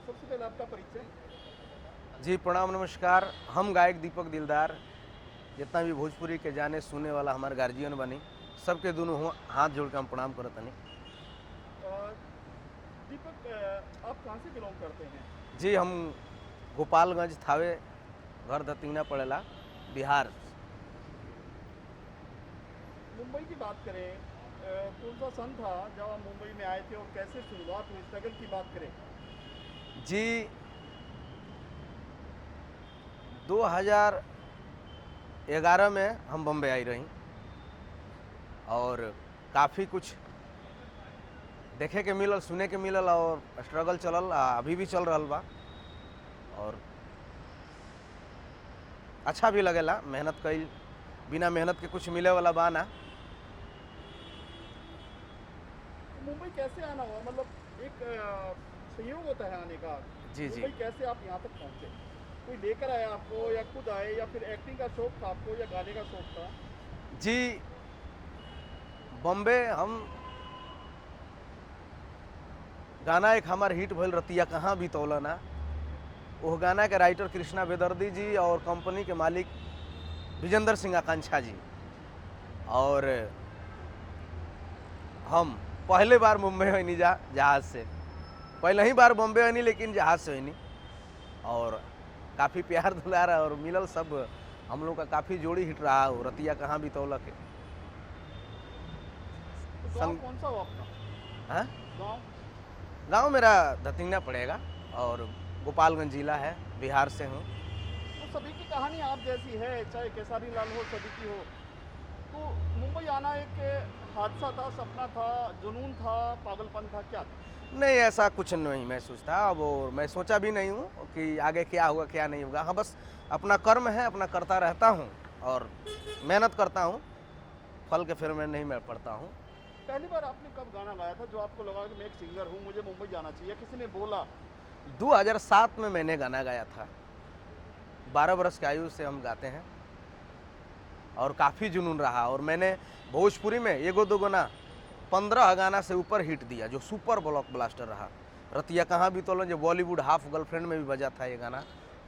सबसे पहले आपका परिचय। जी प्रणाम नमस्कार। हम गायक दीपक दिलदार, जितना भी भोजपुरी के जाने सुने वाला हमारे गार्जियन बनी, सबके दोनों हाथ जोड़ के हम प्रणाम करत तनी। अ, दीपक, आप कहाँ से बिलोंग करते हैं? जी हम गोपालगंज थावे घर दतीना पड़ेला, बिहार। मुंबई की बात करें, कौन सा सन था जब आप मुंबई में आए थे और कैसे शुरुआत हुई? स्ट्रगल की बात करें। जी 2011 में हम बम्बई आई रही और काफ़ी कुछ देखे के मिलल, सुने के मिलल और स्ट्रगल चलल, अभी भी चल रहल बा और अच्छा भी लगेला। मेहनत कईल बिना मेहनत के कुछ मिले वाला बा ना। तो मुंबई कैसे आना हुआ? मतलब एक संयोग होता है आने का। जी जी मुंबई कैसे आप यहाँ तक पहुँचे? कोई लेकर आया आपको या खुद आए, या फिर एक्टिंग का शौक था आपको या गाने का शौक था? जी बॉम्बे हम गाना एक हमार हिट भइल रतिया कहाँ भी तौलना। वो गाना के राइटर कृष्णा बेदर्दी जी और कंपनी के मालिक विजेंद्र सिंह आकांक्षा जी। और हम पहले बार मुंबई होनी जहाज़ से, पहले ही बार बॉम्बे होनी लेकिन जहाज़ से होनी। और काफ़ी प्यार दुलार और मिलल सब हम लोग का काफ़ी जोड़ी हिट रहा हो रतिया कहाँ भी तौला के। तो गाँव कौन सा हो आपका? हाँ गाँव? गाँव मेरा धतिंगना पड़ेगा और गोपालगंज जिला है, बिहार से हूँ। तो सभी की कहानी आप जैसी है, चाहे केसारी लाल हो, सभी की हो। तो मुंबई आना एक हादसा था, सपना था, जुनून था, पागलपन था, क्या था? नहीं ऐसा कुछ नहीं महसूस था अब, और मैं सोचा भी नहीं हूँ कि आगे क्या होगा क्या नहीं होगा। हाँ बस अपना कर्म है, अपना करता रहता हूँ और मेहनत करता हूँ, फल के फिर मैं नहीं मैं पड़ता हूँ। पहली बार आपने कब गाना गाया था जो आपको लगा कि मैं एक सिंगर हूँ, मुझे मुंबई जाना चाहिए? किसी ने बोला? 2007 में मैंने गाना गाया था। 12 वर्ष की आयु से हम गाते हैं और काफ़ी जुनून रहा। और मैंने भोजपुरी में एगो दो गाना 15 गाना से ऊपर हिट दिया जो सुपर ब्लॉक ब्लास्टर रहा। रतिया कहाँ भी तोलन जो बॉलीवुड हाफ गर्लफ्रेंड में भी बजा था ये गाना।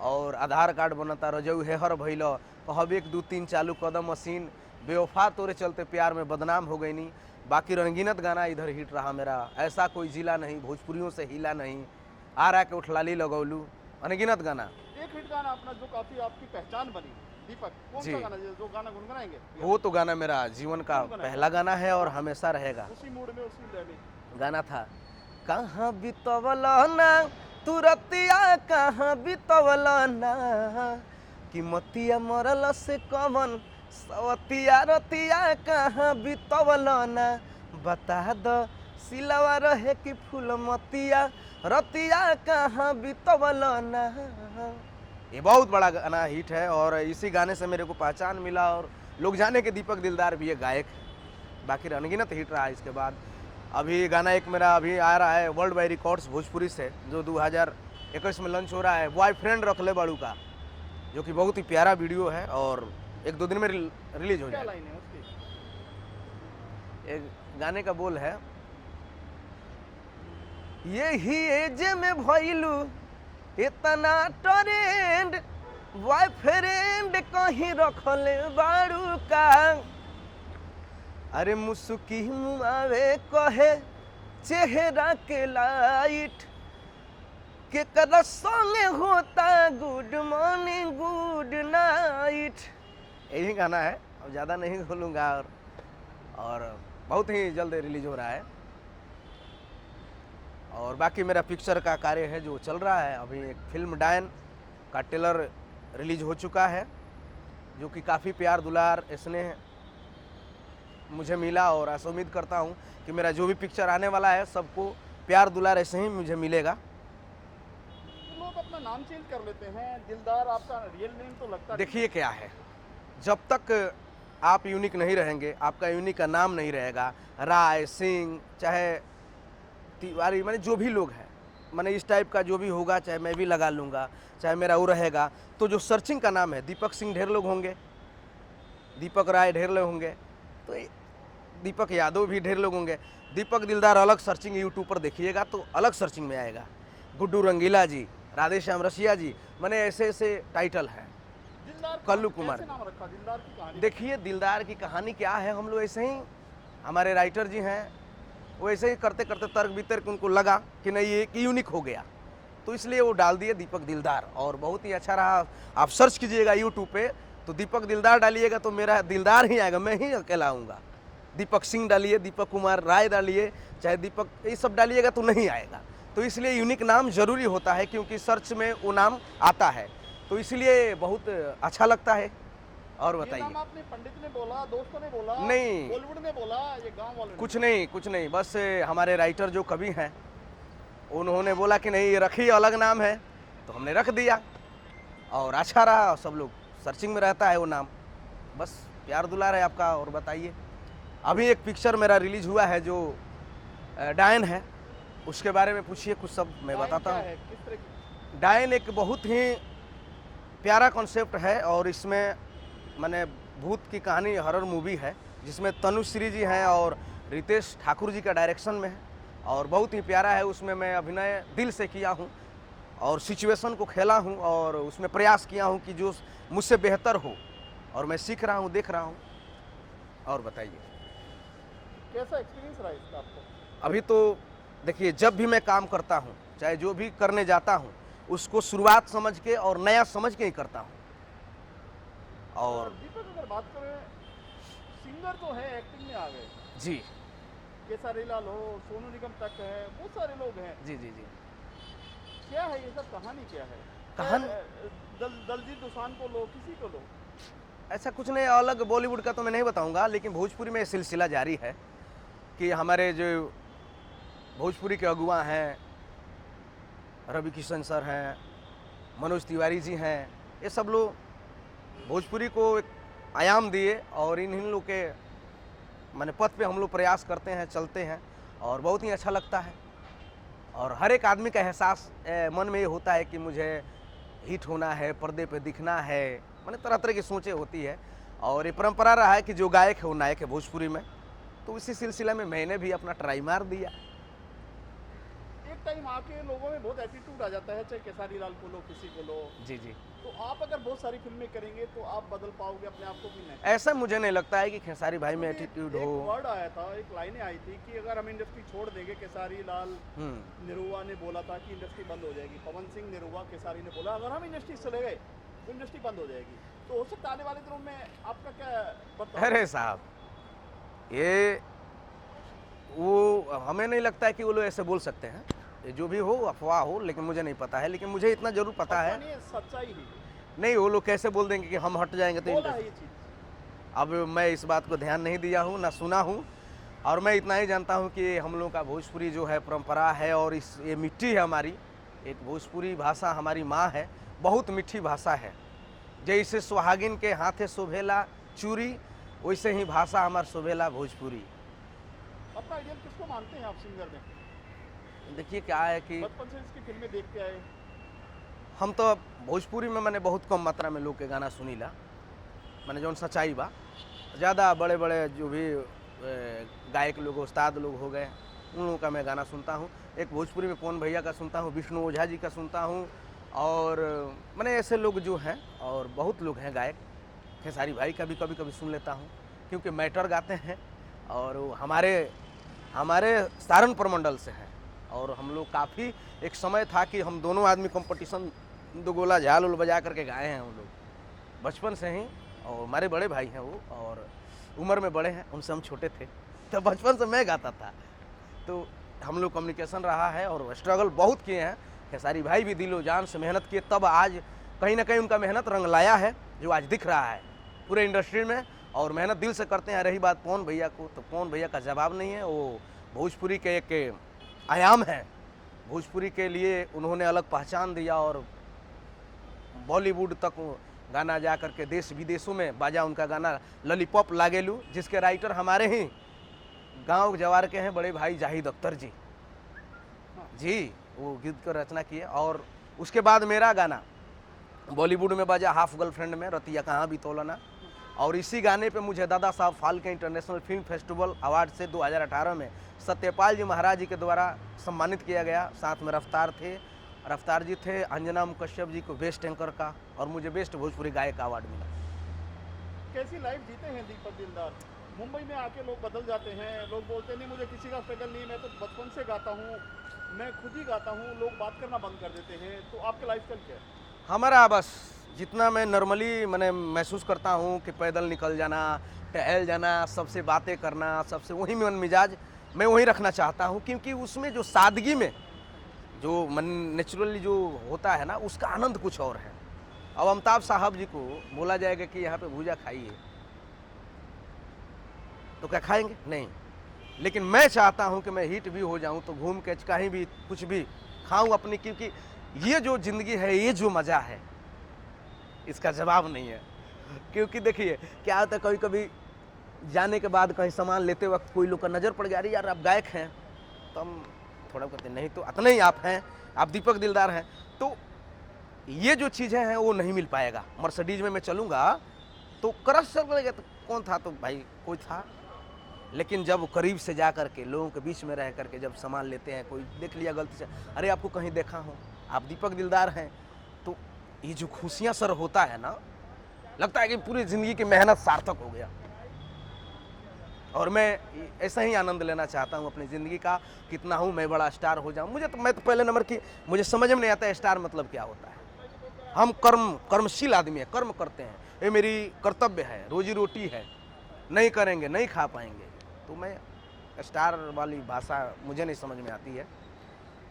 और आधार कार्ड बनता रजऊ है हर भैल, कहब 1 2 3 चालू कदम मशीन, बेवफा तोरे चलते प्यार में बदनाम हो गई नी। बाकी रंगीनत गाना इधर हिट रहा मेरा। ऐसा कोई जिला नहीं भोजपुरियों से हिला नहीं, आ रहा के उठलाली लगौलू, अनगिनत गाना। एक हिट गाना अपना जो काफी आपकी पहचान बनी, दीपक, कौन जी सा गाना जो गाना गुनगुनाएंगे? वो तो गाना मेरा जीवन का कौन गाना है? पहला गाना है और हमेशा रहेगा। उसी मूड में, उसी लय में। गाना था कहाँ बितवल ना तू रतिया, कहाँ बितवल ना कि मतिया मरल से कवन सवतिया, रतिया कहाँ बितवल ना बता दो सिलवा रहे कि फूल मतिया, रतिया कहाँ बितवल ना। ये बहुत बड़ा गाना हिट है और इसी गाने से मेरे को पहचान मिला और लोग जाने के दीपक दिलदार भी ये गायक है। बाकी अनगिनत हिट रहा है इसके बाद। अभी गाना एक मेरा अभी आ रहा है वर्ल्ड बाई रिकॉर्ड्स भोजपुरी से, जो 2021 में लॉन्च हो रहा है, बॉयफ्रेंड रख ले बड़ू का, जो कि बहुत ही प्यारा वीडियो है और 1 2 दिन में रिलीज हो क्या जाएगा। लाइन है उसकी? एक गाने का बोल है, यही एज में भइलू इतना ट्रेंड, बॉयफ्रेंड कहीं रखले बारू का, अरे मुसुकी मुआवे कहे चेहरा के लाइट, के कर संगे होता गुड मॉर्निंग गुड नाइट। यही गाना है, अब ज़्यादा नहीं बोलूँगा। और बहुत ही जल्द रिलीज हो रहा है। और बाकी मेरा पिक्चर का कार्य है जो चल रहा है। अभी एक फिल्म डायन का ट्रेलर रिलीज हो चुका है, जो कि काफ़ी प्यार दुलार स्नेह मुझे मिला और ऐसा उम्मीद करता हूँ कि मेरा जो भी पिक्चर आने वाला है सबको प्यार दुलार ऐसे ही मुझे मिलेगा। तो लोग अपना नाम चेंज कर लेते हैं, दिलदार आपका रियल नेम तो लगता नहीं। देखिए क्या है, जब तक आप यूनिक नहीं रहेंगे, आपका यूनिक का नाम नहीं रहेगा, राय सिंह चाहे तिवारी, मैंने जो भी लोग हैं, मैंने इस टाइप का जो भी होगा, चाहे मैं भी लगा लूँगा, चाहे मेरा वो रहेगा, तो जो सर्चिंग का नाम है दीपक सिंह ढेर लोग होंगे, दीपक राय ढेर लोग होंगे, तो दीपक यादव भी ढेर लोग होंगे। दीपक दिलदार अलग सर्चिंग यूट्यूब पर देखिएगा तो अलग सर्चिंग में आएगा। गुड्डू रंगीला जी, राधेश्याम रसिया जी, मैंने ऐसे ऐसे टाइटल हैं। दिलदार कल्लू कैसे कुमार। नाम रखा दिलदार की कहानी? देखिए दिलदार की कहानी क्या है, हम लोग ऐसे ही, हमारे राइटर जी हैं वो ऐसे ही करते करते तर्क वितर्क उनको लगा कि नहीं ये एक यूनिक हो गया, तो इसलिए वो डाल दिए दीपक दिलदार, और बहुत ही अच्छा रहा। आप सर्च कीजिएगा यूट्यूब पे तो दीपक दिलदार डालिएगा तो मेरा दिलदार ही आएगा, मैं ही अकेला आऊँगा। दीपक सिंह डालिए, दीपक कुमार राय डालिए, चाहे दीपक, ये सब डालिएगा तो नहीं आएगा। तो इसलिए यूनिक नाम जरूरी होता है, क्योंकि सर्च में वो नाम आता है, तो इसलिए बहुत अच्छा लगता है। और ये बताइए। नाम आपने पंडित ने बोला, दोस्तों ने बोला, नहीं। बॉलीवुड ने बोला, ये गांव वालों ने कुछ नहीं, कुछ नहीं, बस हमारे राइटर जो कवि हैं उन्होंने बोला कि नहीं ये रखिए, अलग नाम है, तो हमने रख दिया और अच्छा रहा, सब लोग सर्चिंग में रहता है वो नाम। बस प्यार दुलार है आपका। और बताइए, अभी एक पिक्चर मेरा रिलीज हुआ है जो डायन है, उसके बारे में पूछिए कुछ, सब मैं गायन बताता क्या हूँ। है, किस तरह की? डायन एक बहुत ही प्यारा कॉन्सेप्ट है, और इसमें मैंने भूत की कहानी, हॉरर मूवी है, जिसमें तनुश्री जी हैं और रितेश ठाकुर जी का डायरेक्शन में है, और बहुत ही प्यारा है। उसमें मैं अभिनय दिल से किया हूँ और सिचुएशन को खेला हूँ, और उसमें प्रयास किया हूँ कि जो मुझसे बेहतर हो, और मैं सीख रहा हूँ, देख रहा हूँ। और बताइए। कैसा एक्सपीरियंस रहा इसका आपको? अभी तो देखिए, जब भी मैं काम करता हूँ, चाहे जो भी करने जाता हूँ, उसको शुरुआत समझ के और नया समझ के ही करता हूँ। और दीपक अगर बात करें, सिंगर तो है, एक्टिंग में आ गए, जी केसारी लाल हो, सोनू निगम तक है, बहुत सारे लोग हैं। जी जी जी। क्या है ये सब, कहानी क्या है? दलजीत दोसांझ को लो, किसी को लो। ऐसा कुछ नहीं, अलग बॉलीवुड का तो मैं नहीं बताऊंगा, लेकिन भोजपुरी में ये सिलसिला जारी है कि हमारे जो भोजपुरी के अगुआ हैं, रवि किशन सर हैं, मनोज तिवारी जी हैं, ये सब लोग भोजपुरी को एक आयाम दिए, और इन लोग के माने पथ पे हम लोग प्रयास करते हैं, चलते हैं, और बहुत ही अच्छा लगता है। और हर एक आदमी का एहसास मन में ये होता है कि मुझे हिट होना है, पर्दे पे दिखना है, माने तरह तरह की सोचें होती है, और ये परंपरा रहा है कि जो गायक है वो नायक है भोजपुरी में। तो इसी सिलसिले में मैंने भी अपना ट्राई मार दिया। एक टाइम आके लोगों में बहुत एटीट्यूड आ जाता है, चाहे केसारी लाल को लो, किसी को लो। जी जी। तो आप अगर बहुत सारी फिल्में करेंगे तो आप बदल पाओगे अपने आप को कि नहीं? ऐसा मुझे नहीं लगता है कि खेसारी भाई में क्योंकि एटीट्यूड एक हो। वर्ड आया था, एक लाइनें आई थी कि अगर हम इंडस्ट्री छोड़ देंगे, केसारी लाल निरुआ ने बोला था कि इंडस्ट्री बंद हो जाएगी, पवन सिंह निरुआ केसारी ने बोला अगर हम इंडस्ट्री चले गए तो इंडस्ट्री बंद हो जाएगी। तो हो सकता है आने वाले दिनों में आपका क्या बताओ? अरे साहब, ये वो हमें नहीं लगता है कि वो लोग ऐसे बोल सकते हैं, ये जो भी हो अफवाह हो, लेकिन मुझे नहीं पता है। लेकिन मुझे इतना जरूर पता है, सच्चाई ही नहीं वो लोग कैसे बोल देंगे कि हम हट जाएंगे तो बोला है ये चीज। अब मैं इस बात को ध्यान नहीं दिया हूँ, ना सुना हूँ, और मैं इतना ही जानता हूँ कि हम लोग का भोजपुरी जो है परंपरा है, और इस ये मिट्टी है हमारी, एक भोजपुरी भाषा हमारी माँ है, बहुत मीठी भाषा है। जैसे सुहागिन के हाथे शोभेला चूड़ी, वैसे ही भाषा हमारा शोभेला भोजपुरी। अपना आइडियल किसको मानते हैं आप सिंगर में? देखिए क्या है कि बचपन से इसकी फिल्में देखते आए। हम तो भोजपुरी में मैंने बहुत कम मात्रा में लोग के गाना सुनीला, मैंने जौन सच्चाई बा, ज़्यादा बड़े बड़े जो भी गायक लोग, उस्ताद लोग हो गए, उन लोगों का मैं गाना सुनता हूँ। एक भोजपुरी में पवन भैया का सुनता हूँ, विष्णु ओझा जी का सुनता हूँ, और मैंने ऐसे लोग जो हैं, और बहुत लोग हैं गायक, खेसारी भाई का भी कभी कभी सुन लेता हूँ, क्योंकि मैटर गाते हैं, और वो हमारे सारण प्रमंडल से हैं, और हम लोग काफ़ी, एक समय था कि हम दोनों आदमी कंपटीशन, दो गोला झाल उल बजा करके गाए हैं हम लोग बचपन से ही। और हमारे बड़े भाई हैं वो, और उम्र में बड़े हैं, उनसे हम छोटे थे, तो बचपन से मैं गाता था, तो हम लोग कम्युनिकेशन रहा है, और स्ट्रगल बहुत किए हैं। खेसारी भाई भी दिलो जान से मेहनत किए, तब आज कहीं ना कहीं उनका मेहनत रंग लाया है, जो आज दिख रहा है पूरे इंडस्ट्री में, और मेहनत दिल से करते हैं। रही बात पवन भैया को, तो पवन भैया का जवाब नहीं है, वो भोजपुरी के एक आयाम है, भोजपुरी के लिए उन्होंने अलग पहचान दिया, और बॉलीवुड तक गाना जा करके देश विदेशों में बाजा उनका गाना लॉलीपॉप लागेलू, जिसके राइटर हमारे ही गांव जवार के हैं बड़े भाई जाहिद अख्तर जी। जी, वो गीत को रचना किए, और उसके बाद मेरा गाना बॉलीवुड में बजा हाफ गर्लफ्रेंड में, रतिया कहाँ भी तोलना, और इसी गाने पे मुझे Dada Saheb Phalke international film festival award से 2018 में सत्यपाल जी महाराज जी के द्वारा सम्मानित किया गया। साथ में रफ्तार थे, रफ्तार जी थे, अंजना कश्यप जी को बेस्ट एंकर का और मुझे बेस्ट भोजपुरी गायक का अवार्ड मिला। कैसी लाइफ जीते हैं दीपक दिलदार? मुंबई में आके लोग बदल जाते हैं, लोग बोलते नहीं मुझे किसी का स्ट्रगल नहीं, मैं तो बचपन से गाता हूँ, मैं खुद ही गाता हूँ, लोग बात करना बंद कर देते हैं। तो आपका लाइफ स्टाइल क्या है? हमारा बस जितना मैं नॉर्मली मैंने महसूस करता हूँ कि पैदल निकल जाना, टहल जाना, सबसे बातें करना, सबसे वही मन मिजाज मैं वही रखना चाहता हूँ, क्योंकि उसमें जो सादगी में जो मन नेचुरली जो होता है ना, उसका आनंद कुछ और है। अब अमिताभ साहब जी को बोला जाएगा कि यहाँ पे भूजा खाइए, तो क्या खाएंगे? नहीं। लेकिन मैं चाहता हूँ कि मैं हिट भी हो जाऊँ तो घूम के कहीं भी कुछ भी खाऊं अपनी, क्योंकि ये जो ज़िंदगी है, ये जो मज़ा है, इसका जवाब नहीं है। क्योंकि देखिए क्या होता है, कभी कभी जाने के बाद कहीं सामान लेते वक्त कोई लोग का नज़र पड़ गया, अरे यार आप गायक हैं, तो हम थोड़ा कहते नहीं तो इतना ही आप हैं, आप दीपक दिलदार हैं, तो ये जो चीज़ें हैं वो नहीं मिल पाएगा। मर्सिडीज में मैं चलूँगा तो क्रश चल गया, तो कौन था? तो भाई कोई था। लेकिन जब करीब से जा करके लोगों के बीच में रह करके जब सामान लेते हैं, कोई देख लिया गलती से, अरे आपको कहीं देखा हो, आप दीपक दिलदार हैं, तो ये जो खुशियाँ सर होता है ना, लगता है कि पूरी ज़िंदगी की मेहनत सार्थक हो गया। और मैं ऐसा ही आनंद लेना चाहता हूँ अपनी ज़िंदगी का, कितना हूँ मैं बड़ा स्टार हो जाऊँ। मैं तो पहले नंबर की मुझे समझ में नहीं आता है स्टार मतलब क्या होता है। हम कर्मशील आदमी है, कर्म करते हैं, ये मेरी कर्तव्य है, रोजी रोटी है, नहीं करेंगे नहीं खा पाएंगे। तो मैं स्टार वाली भाषा मुझे नहीं समझ में आती है।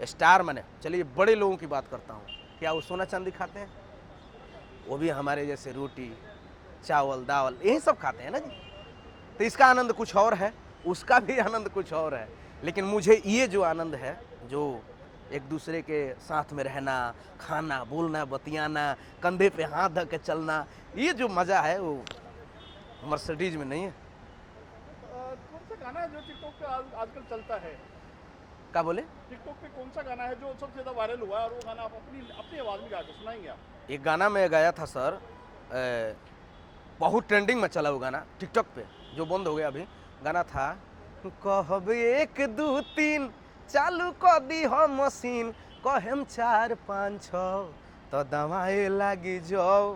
स्टार माने, चलिए बड़े लोगों की बात करता हूँ, क्या वो सोना चांदी खाते हैं? वो भी हमारे जैसे रोटी चावल दावल यही सब खाते हैं ना जी। तो इसका आनंद कुछ और है, उसका भी आनंद कुछ और है। लेकिन मुझे ये जो आनंद है, जो एक दूसरे के साथ में रहना, खाना, बोलना, बतियाना, कंधे पे हाथ धर के चलना, ये जो मज़ा है वो मर्सिडीज में नहीं है। कौन सा गाना है जो टिकटॉक पे आजकल चलता है? क्या बोले? टिकटॉक पे कौन सा गाना है जो सबसे ज़्यादा वायरल हुआ है और वो गाना आप अपनी आवाज़ में गा के सुनाएंगे आप? एक गाना मैं गाया था सर, बहुत ट्रेंडिंग में चला वो गाना टिकटॉक पे, जो बंद हो गया अभी। गाना था, कहब 1 2 3 चालू कर दी हम मशीन, कहम 4 5 6 तो दवाए लगी जाओ।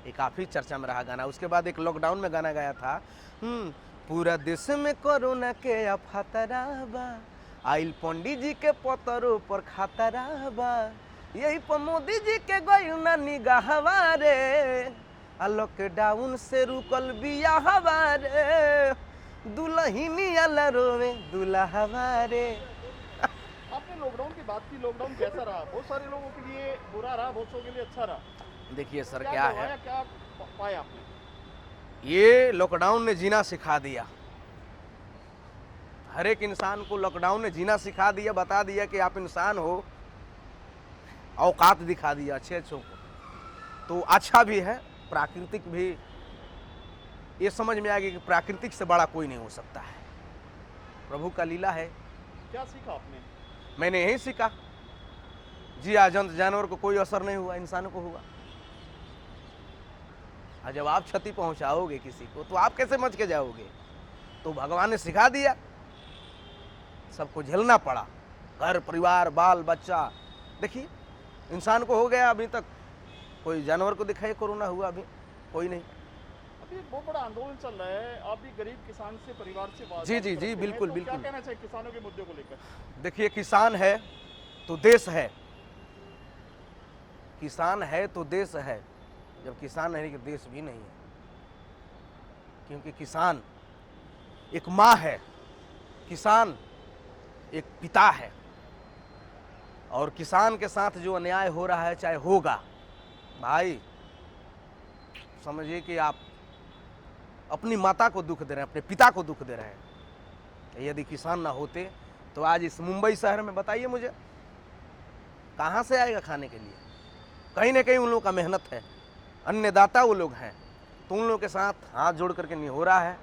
ये काफ़ी चर्चा में रहा गाना। उसके बाद एक लॉकडाउन में गाना गाया था, पूरा देश में कोरोना के अफतरा बा, आइल पंडित जी के पतरों पर खतरा बा, यही पर मोदी जी के गइल ना निगाहवा रे, लॉकडाउन से रुकल बियाहवा रे, दुल्हनिया ला रोवे दुल्हवा रे। आपने लॉकडाउन की बात की, लॉकडाउन कैसा रहा? बहुत सारे लोगों के लिए बुरा रहा, बहुत लोगों के लिए अच्छा रहा। देखिए सर क्या क्या करवाया, है, क्या पाया आपने? ये लॉकडाउन ने जीना सिखा दिया। हर एक इंसान को लॉकडाउन ने जीना सिखा दिया, बता दिया कि आप इंसान हो, औकात दिखा दिया अच्छे अच्छों को। तो अच्छा भी है, प्राकृतिक भी, ये समझ में आ गया कि प्राकृतिक से बड़ा कोई नहीं हो सकता है, प्रभु का लीला है। क्या सीखा आपने? मैंने यही सीखा, जिया जंत जानवर को कोई असर नहीं हुआ, इंसान को हुआ। और जब आप क्षति पहुंचाओगे किसी को तो आप कैसे बच के जाओगे? तो भगवान ने सिखा दिया, सबको झेलना पड़ा, घर परिवार बाल बच्चा। देखिए इंसान को हो गया, अभी तक कोई जानवर को दिखाई कोरोना हुआ अभी कोई नहीं। अभी एक बहुत बड़ा आंदोलन चल रहा है, आप भी गरीब किसान से परिवार से बात जी करते हैं, बिल्कुल तो बिल्कुल। क्या कहना चाहिए किसानों के मुद्दे को लेकर? देखिए किसान है तो देश है, किसान है तो देश है, जब किसान नहीं तो देश भी नहीं है। क्योंकि किसान एक माँ है, किसान एक पिता है, और किसान के साथ जो अन्याय हो रहा है चाहे होगा, भाई समझिए कि आप अपनी माता को दुख दे रहे हैं, अपने पिता को दुख दे रहे हैं। यदि किसान ना होते तो आज इस मुंबई शहर में बताइए मुझे कहाँ से आएगा खाने के लिए? कहीं ना कहीं उन लोगों का मेहनत है, अन्नदाता वो लोग हैं। तो उन लोगों के साथ हाथ जोड़ करके नहीं हो रहा है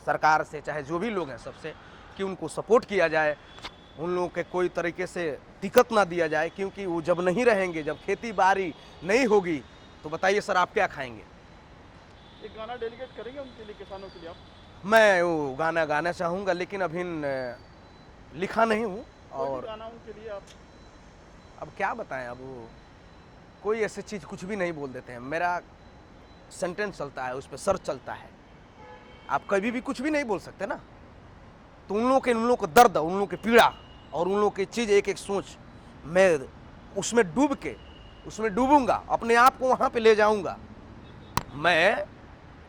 सरकार से, चाहे जो भी लोग हैं सबसे, कि उनको सपोर्ट किया जाए, उन लोगों के कोई तरीके से दिक्कत ना दिया जाए। क्योंकि वो जब नहीं रहेंगे, जब खेती बाड़ी नहीं होगी, तो बताइए सर आप क्या खाएंगे? एक गाना डेलीकेट करेंगे उनके लिए, किसानों के लिए आप? मैं वो गाना गाना चाहूँगा, लेकिन अभी लिखा नहीं हूँ। कोई भी और गाना उनके लिए आप? अब क्या बताएं, अब वो कोई ऐसी चीज़ कुछ भी नहीं बोल देते हैं। मेरा सेंटेंस चलता है, उस पर सर चलता है। आप कभी भी कुछ भी नहीं बोल सकते ना। तो उन लोगों को दर्द, उन लोगों की पीड़ा और उन लोगों की चीज़, एक एक सोच, मैं उसमें डूब के उसमें डूबूंगा, अपने आप को वहाँ पे ले जाऊंगा। मैं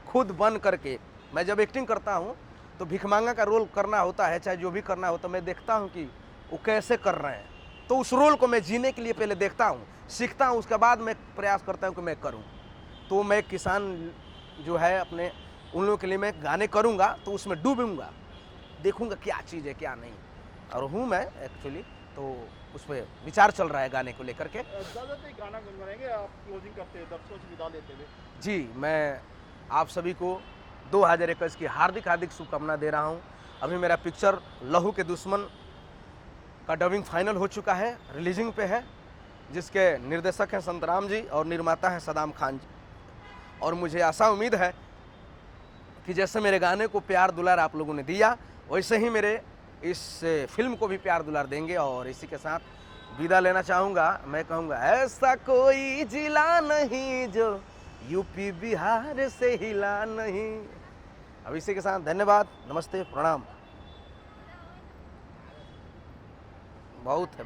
खुद बन करके, मैं जब एक्टिंग करता हूँ तो भिखमांगा का रोल करना होता है, चाहे जो भी करना होता है, मैं देखता हूँ कि वो कैसे कर रहे हैं। तो उस रोल को मैं जीने के लिए पहले देखता हूँ, सीखता हूँ, उसके बाद मैं प्रयास करता हूँ कि मैं करूँ। तो मैं किसान जो है अपने उन लोगों के लिए मैं गाने करूँगा, तो उसमें डूबूंगा, देखूँगा क्या चीज़ है क्या नहीं। और हूँ मैं एक्चुअली, तो उस पर विचार चल रहा है गाने को लेकर के। ज़्यादातर गाना गुनगुनाएंगे आप क्लोजिंग करते हैं दर्शकों से विदा लेते हुए? जी, मैं आप सभी को 2021 की हार्दिक हार्दिक शुभकामना दे रहा हूँ। अभी मेरा पिक्चर लहू के दुश्मन का डबिंग फाइनल हो चुका है, रिलीजिंग पे है, जिसके निर्देशक हैं संतराम जी और निर्माता हैं सदाम खान जी। और मुझे आशा उम्मीद है कि जैसे मेरे गाने को प्यार दुलार आप लोगों ने दिया, वैसे ही मेरे इस फिल्म को भी प्यार दुलार देंगे। और इसी के साथ विदा लेना चाहूँगा। मैं कहूँगा ऐसा कोई जिला नहीं जो यूपी बिहार से हिला नहीं। अब इसी के साथ धन्यवाद, नमस्ते, प्रणाम। बहुत है।